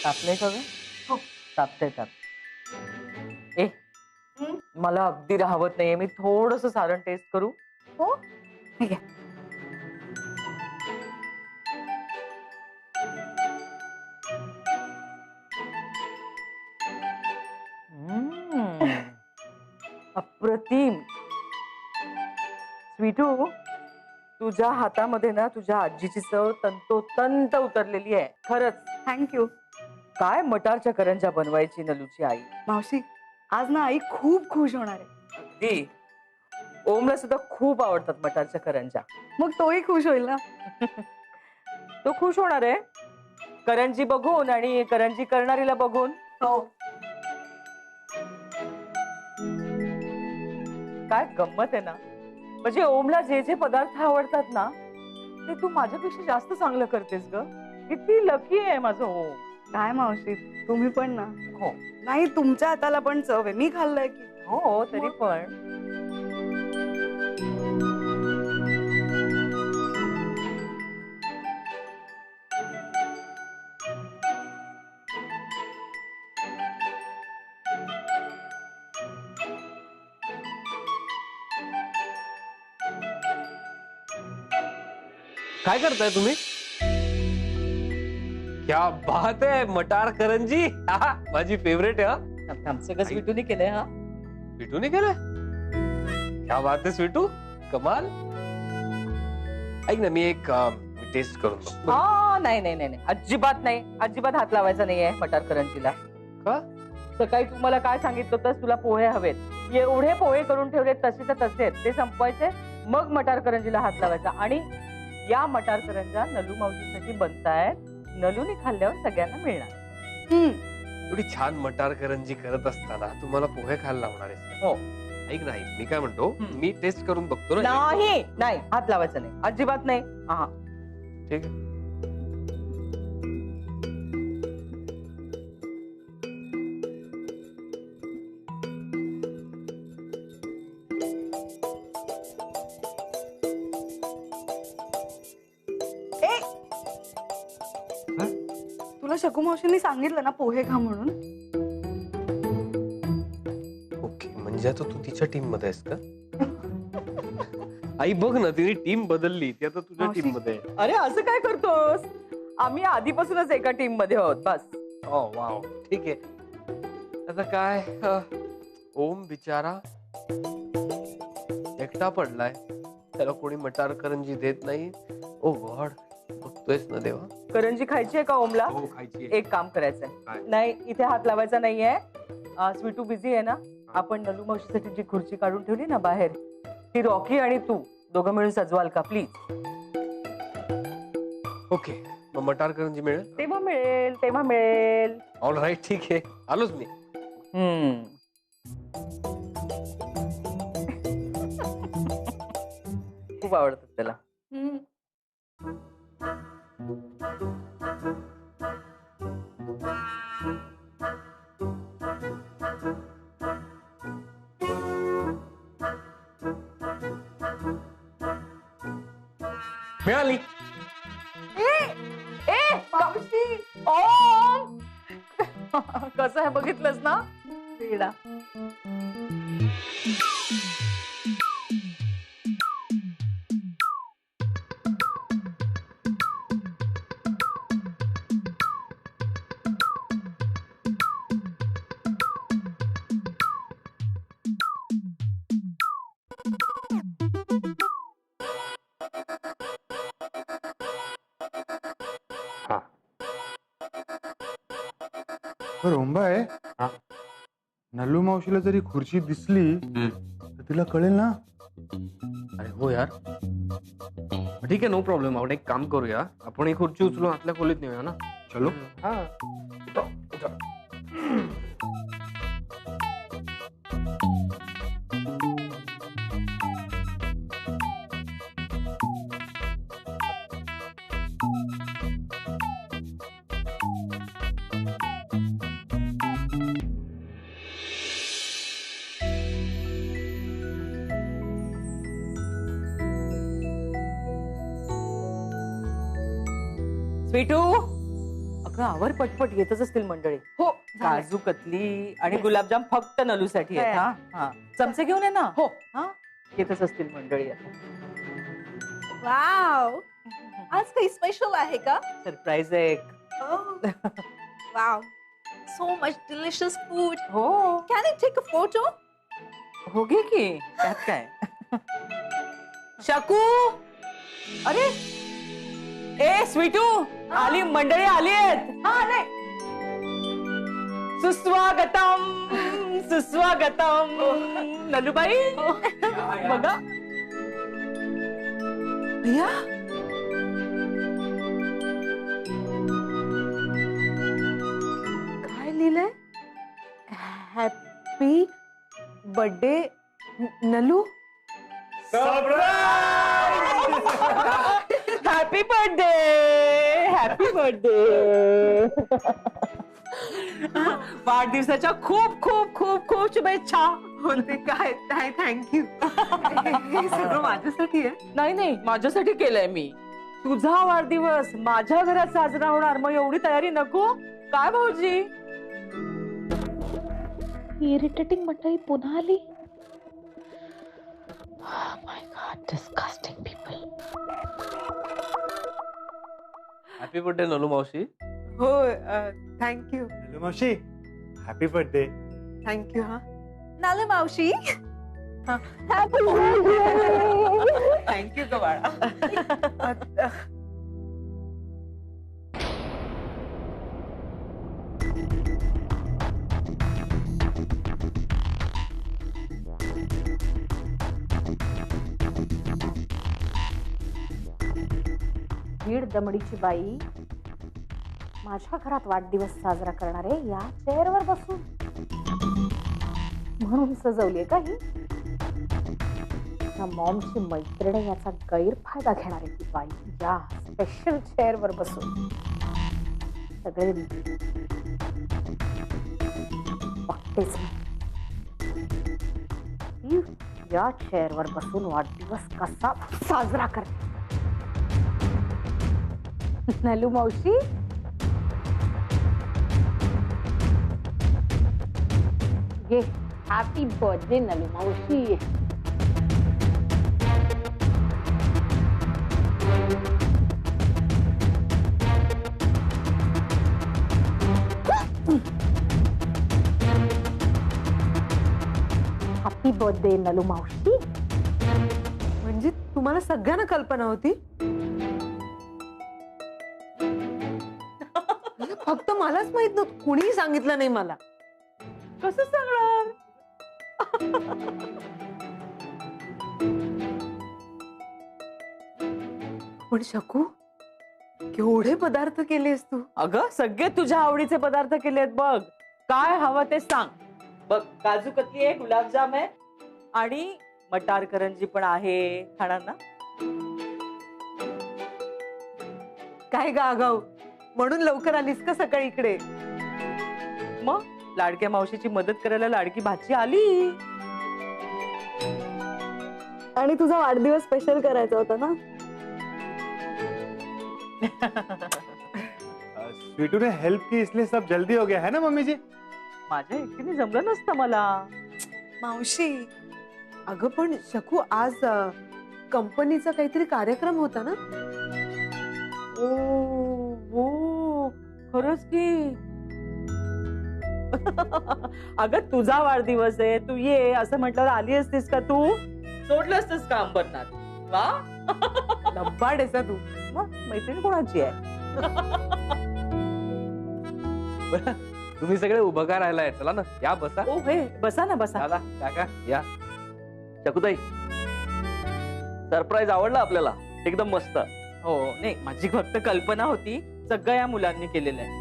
तापले का ग? हो. तापते ए मला अगदी राहवत नाहीये. मी थोडस सारण टेस्ट करू? हो ठीक आहे. अप्रतिम. स्वीटू, तुझ्या हातामध्ये ना तुझ्या आजीची चव तंतोतंत उतरलेली आहे खरंच. थँक्यू काय मटारच्या करंजा बनवायची नलूची आई. मावशी. आज ना आई खूप खुश होणार आहे. अगदी. ओमला सुद्धा खूप आवडतात मटारच्या करंजा. मग तोही खुश होईल ना. तो खुश होणार आहे करंजी बघून आणि करंजी करणारीला बघून. हो. काय गंमत आहे ना. म्हणजे ओमला जे जे पदार्थ आवडतात ना ते तू माझ्यापेक्षा जास्त चांगलं करतेस ग. किती लकी आहे माझं ओम. काय मावशी तुम्ही पण ना. हो नाही तुमच्या हाताला पण चव आहे. मी खाल्लंय की. हो तरी पण. काय करताय तुम्ही? क्या बात है, मटार करंजी. माझी फेवरेट आहे. सगळं स्वीटूने केलंय. हा स्वीटूने केलंय. क्या बात आहे स्वीटू, कमाल. ऐक ना, मी एक टेस्ट करून बघतो. हा नाही नाही नाही नाही अजिबात नाही. अजिबात हात लावायचा नाहीये मटार करंजीला. का? सकाळी तू मला काय सांगितलं होतंस तुला पोहे हवेत. एवढे पोहे करून ठेवलेत तसेच्या तसे ते संपवायचे मग मटार करंजीला हात लावायचा. आणि या मटार करंजा नलू मावशीसाठी बनतायत. नलूने खाल्ल्यावर सगळ्यांना मिळणार. एवढी छान मटार करंजी करत असताना तुम्हाला पोहे खायला लावणार आहेस? हो. ऐक नाही, मी काय म्हणतो, मी टेस्ट करून बघतो ना. नाही नाही हात लावायचा नाही अजिबात नाही. हा ठीक आहे. तुला शकू मावशींनी सांगितलं ना पोहे खा म्हणून. ओके, म्हणजे आता तू तिच्या टीम मध्ये आहेस का? आई बघ ना, तिने टीम बदलली. ती आता तुझ्या मावशी. टीम मध्ये आहे. अरे असं काय करतोस. आम्ही आधीपासूनच एका टीम मध्ये आहोत बस. ओ वाव, ठीक आहे. आता काय, ओम बिचारा एकटा पडलाय. त्याला कोणी मटार करंजी देत नाही. ओ गॉड, बघतोयस ना देवा. करंजी खायची आहे का ओमला? हो, खायची. एक काम करायचंय. काय? नाही इथे हात लावायचा नाहीये. स्वीटू बिझी आहे ना. आपण नलू मावशीसाठी जी खुर्ची काढून ठेवली ना बाहेर ती रॉकी आणि तू दोघं मिळून सजवाल का प्लीज? ओके, मग मटार करंजी मिळेल? तेव्हा मिळेल तेव्हा मिळेल. ऑल राईट, ठीक आहे, आलोच मी. खूप आवडतात त्याला. मिळाली. मावशी ओम कसं आहे बघितलंस ना. वेडा. रोंबा आहे. हा. नल्लू मावशीला जरी खुर्ची दिसली तर तिला कळेल ना. अरे हो यार, ठीक आहे, नो प्रॉब्लेम. आपण एक काम करूया, आपण ही खुर्ची उचलून आतल्या खोलीत नेऊया ना. चलो. हा. स्वीटू अगं आवर पटपट येतच असतील मंडळी. हो झालंय. काजू कतली आणि गुलाबजाम फक्त नलूसाठी आहेत. हा हा चमचे घेऊन ये ना. हो. हा येतच असतील मंडळी आता. वाव आज काही स्पेशल आहे का? सरप्राईज आहे एक. Wow so much delicious food. हो can I take a photo? हो घे की त्यात काय. शकू अरे ए स्वीटू आली मंडळी आली आहेत. सुस्वागतम सुस्वागतम नलूबाई बघा. भैया काय लिहिलंय? Happy birthday Nalu. Happy birthday happy birthday. वाढदिवसाच्या खूप खूप खूप खूप शुभेच्छा. बोलते काय काय थँक्यू. हे सगळं माझ्यासाठी आहे. नाही नाही माझ्यासाठी केलंय मी. तुझा वाढदिवस माझ्या घरात साजरा होणार मग एवढी तयारी नको काय भाऊजी. इरिटेटिंग मंडळी पुन्हा आली. My god disgusting people. Happy birthday Nalu मावशी. हो थँक्यू हॅलो मावशी, हॅपी बर्थडे. थँक्यू. हा नालू मावशी थँक्यू ग बाळा. भीड दमडीची बाई माझ्या घरात वाढदिवस साजरा करणारे या चेअरवर बसून म्हणून सजवलीये का ही. मॉमची मैत्रीण याचा गैरफायदा घेणार आहे ती बाई या स्पेशल चेअरवर बसून. सगळे बघतेच मी या चेअरवर बसून वाढदिवस कसा साजरा करते. नलू मावशी ये हॅपी बर्थडे नलू मावशी. हॅपी बर्थडे नलू मावशी. म्हणजे तुम्हाला सगळ्यांना कल्पना होती? फक्त मलाच माहित नव्हतं, कुणीही सांगितलं नाही मला. कसं सांगणार. पण शकू केवढे पदार्थ केलेस तू. अगं सगळे तुझ्या आवडीचे पदार्थ केलेत बघ. काय हवं ते सांग बघ. काजू कतली आहे गुलाबजाम आहे आणि मटार करंजी पण आहे. खाणार ना. काय गागाव म्हणून लवकर आलीस का सकाळी इकडे. मग लाडक्या मावशीची मदत करायला लाडकी भाची आली. आणि तुझा वाढदिवस स्पेशल करायचा होता ना. स्वीटू ने हेल्प की इसलिए सब जल्दी हो गया है ना मम्मी जी. माझ्या एकटीने जमलं नसतं मला. मावशी अगं पण शकू आज कंपनीचा काहीतरी कार्यक्रम होता ना. ओ खरंच की. अगं तुझा वाढदिवस आहे तू ये असं म्हटल्यावर आली असतीस का तू. सोडलं असतंस का अंबरनाथ. वा लब्बाड आहेस तू. मग मैत्रीण कोणाची आहे. तुम्ही सगळे उभं का राहिलाय. चला ना या बसा. ओ हे बसा ना बसा. दादा काका या. शकूताई सरप्राईज आवडला आपल्याला एकदम मस्त. हो नाही माझी फक्त कल्पना होती. सगळं या मुलांनी केलेलं आहे.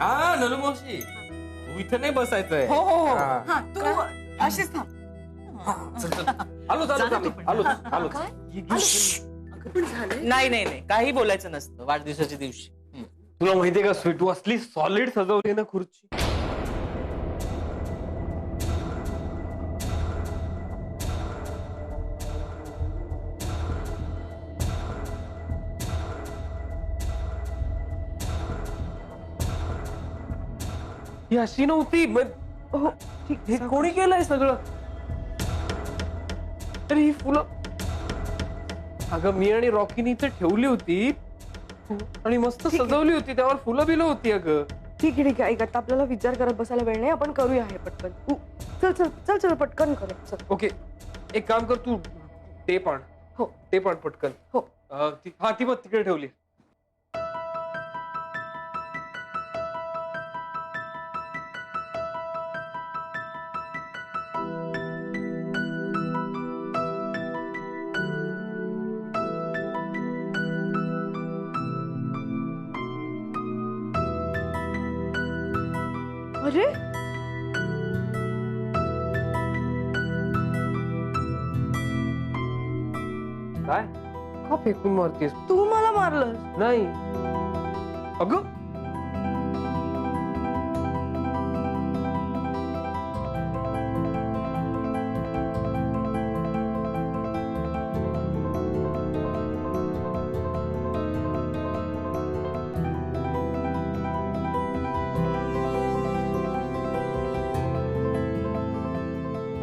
हा नलू मावशी तू इथे नाही बसायचंय. हो हो हो. हा तू अशीच थांब. आलो आलो आलो. नाही नाही नाही काही बोलायचं नसतं वाढदिवसाच्या दिवशी. तुला माहितीये का स्वीटू असली सॉलिड सजवली ना खुर्ची. ही अशी नव्हती. हो ठीक हे कोणी केलंय सगळं? अरे ही फुलं अगं मी आणि रॉकीनी इथे ठेवली होती आणि मस्त सजवली होती, त्यावर फुलं बिलं होती अगं. ठीक आहे ऐक, आता आपल्याला विचार करत बसायला वेळ नाही, आपण करूया हे पटकन. चल चल चल चल पटकन करू चल. ओके एक काम कर, तू टेप आण. हो. टेप आण पटकन. हो. ती मग तिकडे ठेवली. अरे काय का फेकून मारतेस? तू मला मारलंस. नाही अगं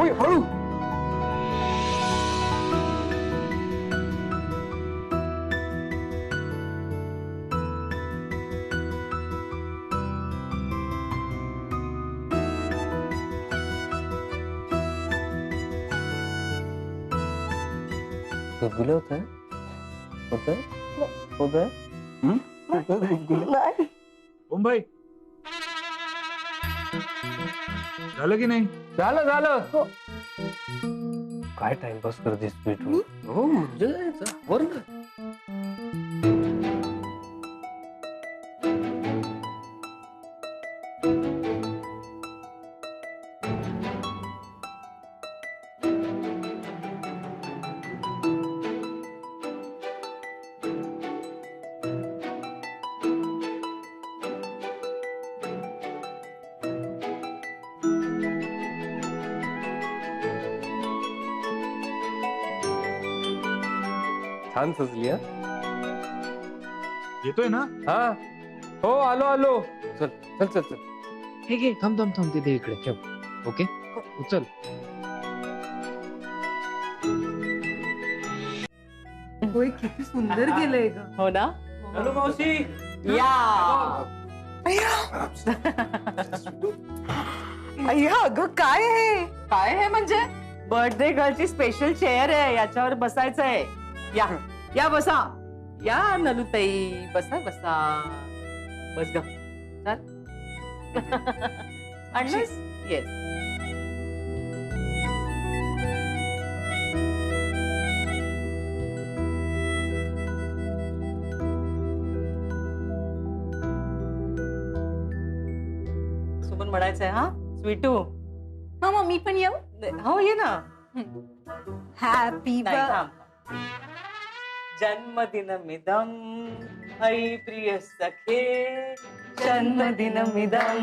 ओय, हळू. गुदगुल्या होत आहे? होत आहे? नाही मुंबई झालं की नाही? झालं झालं. हो. काय टाइमपास करतेस तू? हो म्हणजे जायचं वर ना. छान सजली. येतोय ना? हा हो आलो आलो. चल चल चल चल. हे घे. थांब थांब थांब तिथे इकडे ठेव. ओके उचल. होय किती सुंदर केलंय ग. हो ना. हॅलो मावशी. या अय्या अगं काय आहे? काय आहे म्हणजे बर्थडे गर्लची स्पेशल चेअर आहे, याच्यावर बसायचंय. या या बसा. या नलूताई बसा बसा. बस ग. चल. आणलंस? येस. सुमन म्हणायचंय हा स्वीटू. हा मग मी पण येऊ. हो ये ना. हॅपी नाही, थांब. जन्मदिनमिदं ऐ प्रिय सखे, जन्मदिनमिदं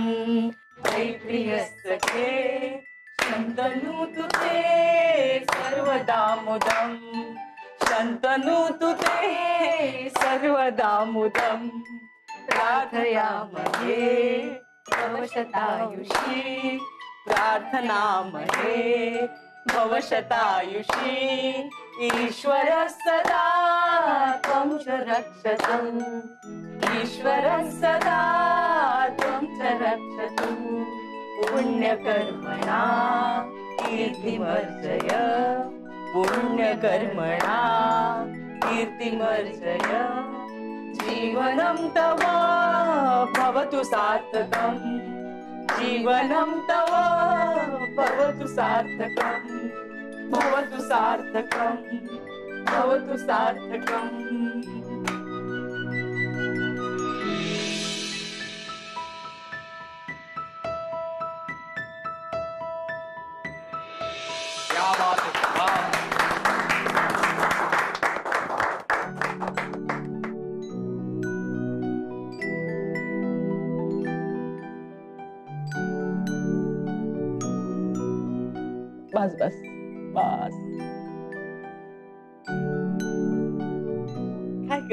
ऐ प्रिय सखे, शन्तनु तुते सर्वदा मुदं, शन्तनु तुते सर्वदा मुदं, प्रार्थयामहे तव शतायुषी, प्रार्थनामहे भव शतायुषी, ईश्वर सदा त्वं च रक्षतु, ईश्वर सदा त्वं च रक्षतु, पुण्यकर्मणा कीर्तिमर्जय, पुण्यकर्मणा कीर्तिमर्जय, जीवनं तव भवतु सार्थकम्, जीवनं तव भवतु सार्थकम्, भवतु सार्थकम्, भवतु सार्थकम्. क्या बात है. वाह. बस बस बस. काय ग.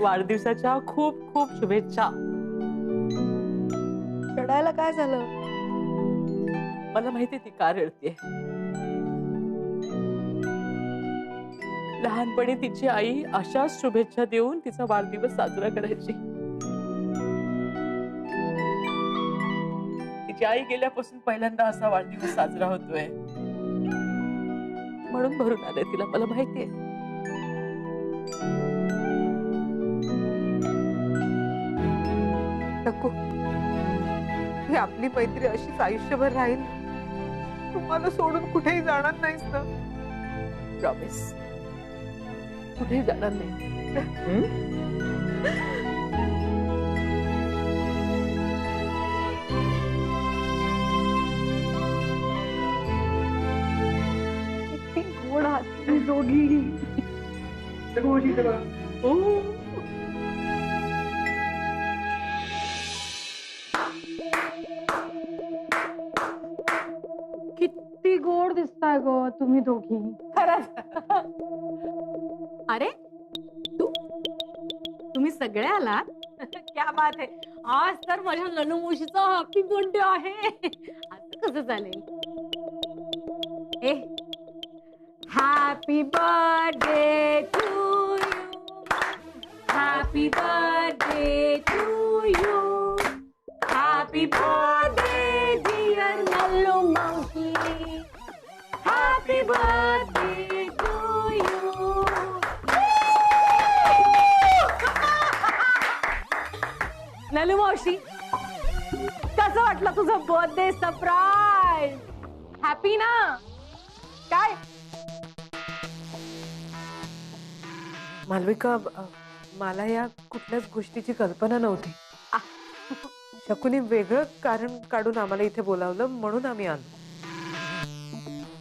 वाढदिवसाच्या खूप खूप शुभेच्छा. रडायला काय झालं? मला माहिती ती का रडते. लहानपणी तिची आई अशाच शुभेच्छा देऊन तिचा वाढदिवस साजरा करायची. तिची आई गेल्यापासून पहिल्यांदा असा वाढदिवस साजरा होतोय म्हणून भरून आलंय तिला. मला माहितीये. नको, ही आपली मैत्री अशीच आयुष्यभर राहील. तुम्हाला सोडून कुठेही जाणार नाहीस ना? प्रॉमिस. कुठेही जाणार नाही. किती गोड आहात तुम्ही दोघी. किती गोड दिसताय ग तुम्ही दोघी. खरंच. अरे तुम्ही सगळे आलात. क्या बात आहे. आज तर माझ्या ननू मावशीचा हॅपी बर्थडे आहे. आज कसं चालेल? ए happy birthday to you. Happy birthday to you. Happy birthday dear Nallu मावशी. Happy birthday to you. Nalu मावशी, कसं वाटलं तुझं बर्थडे सरप्राईज? हॅपी ना? काय मालविका, मला या कुठल्याच गोष्टीची कल्पना नव्हती. शकुनी वेगळं कारण काढून आम्हाला इथे बोलावलं म्हणून आम्ही आलो.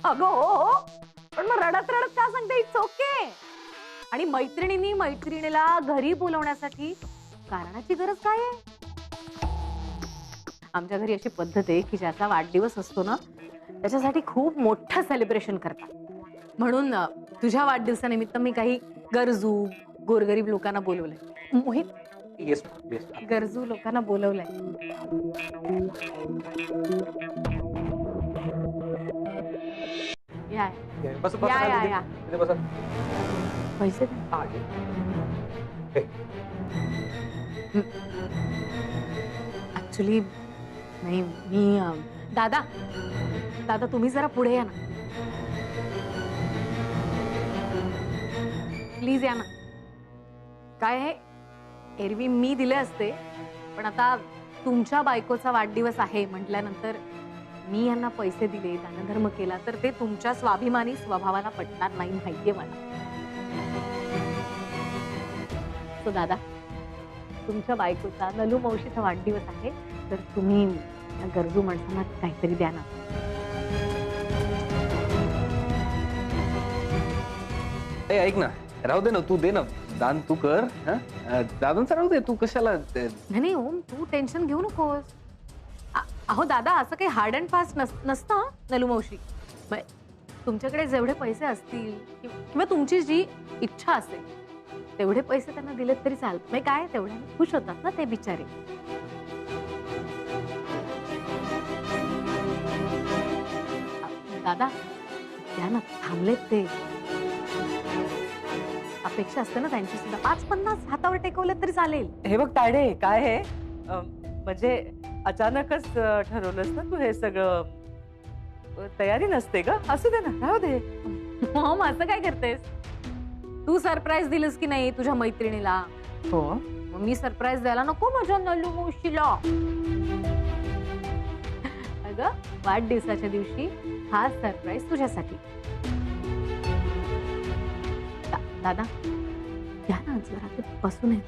अगं हो, पण मग रडत रडत का सांगते? It's okay. आणि मैत्रिणींनी मैत्रिणीला घरी बोलवण्यासाठी कारणाची गरज काय आहे? आमच्या घरी अशी पद्धत आहे की ज्याचा वाढदिवस असतो ना त्याच्यासाठी खूप मोठं सेलिब्रेशन करतात. म्हणून तुझ्या वाढदिवसानिमित्त मी काही गरजू गोरगरीब लोकांना बोलवलंय. Mohit, yes yes. गरजू लोकांना बोलवलंय. या बस या या या. बस. पैसे दे. ऍक्च्युली नाही, मी दादा दादा तुम्ही जरा पुढे या ना प्लीज. या ना. काय आहे, एरवी मी दिले असते पण आता तुमच्या बायकोचा वाढदिवस आहे म्हटल्यानंतर मी यांना पैसे दिले, दानधर्म केला तर ते तुमच्या स्वाभिमानी स्वभावाला पटणार नाही, माहितीये मला. सो दादा, तुमच्या बायकोचा नलू मावशीचा वाढदिवस आहे तर तुम्ही या गरजू माणसांना काहीतरी द्या ना. ऐक ना, राहू दे ना, तू दे ना दान, तू कर. दादांचं राहू दे, तू कशाला. नाही नाही ओम, तू टेन्शन घेऊ नकोस. अहो दादा, असं काही हार्ड अँड फास्ट नसतं नलू मावशी. तुमच्याकडे जेवढे पैसे असतील किंवा तुमची जी इच्छा असेल तेवढे पैसे त्यांना दिलेत तरी चालत. म्हणजे काय, तेवढ्याने खुश होतात ना ते बिचारे. दादा द्या ना, थांबलेत ते. अपेक्षा असते ना त्यांची सुद्धा. 5-50 हातावर टेकवले तरी चालेल. हे बघ ताडे, काय आहे म्हणजे अचानकच ठरवलंस ना तू हे सगळं? तयारी नसते ग. असू दे ना, राहू दे. मग असं काय करतेस? तू सरप्राईज दिलंस की नाही तुझ्या मैत्रिणीला? हो. मग मी सरप्राईज द्यायला नको माझ्या नलू मावशीला? अगं, वाढदिवसाच्या दिवशी हा सरप्राईज तुझ्यासाठी. दादा द्या ना, जरा ते बसून आहे.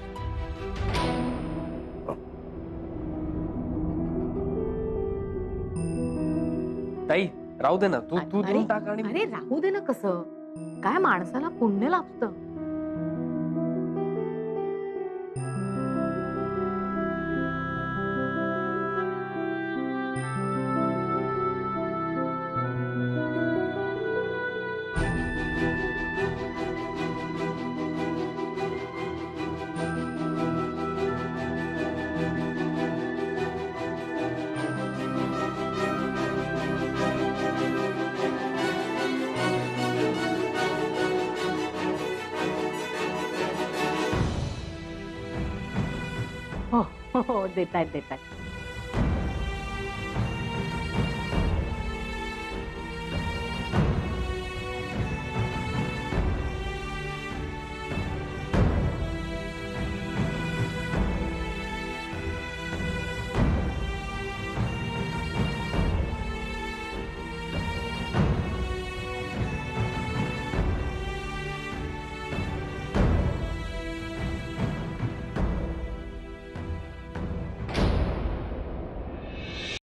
ताई राहू दे ना, तू तू अरे, देऊन टाक. आणि अरे राहू दे ना. कसं काय, माणसाला पुण्य लाभतं. हो देतायत देतायत.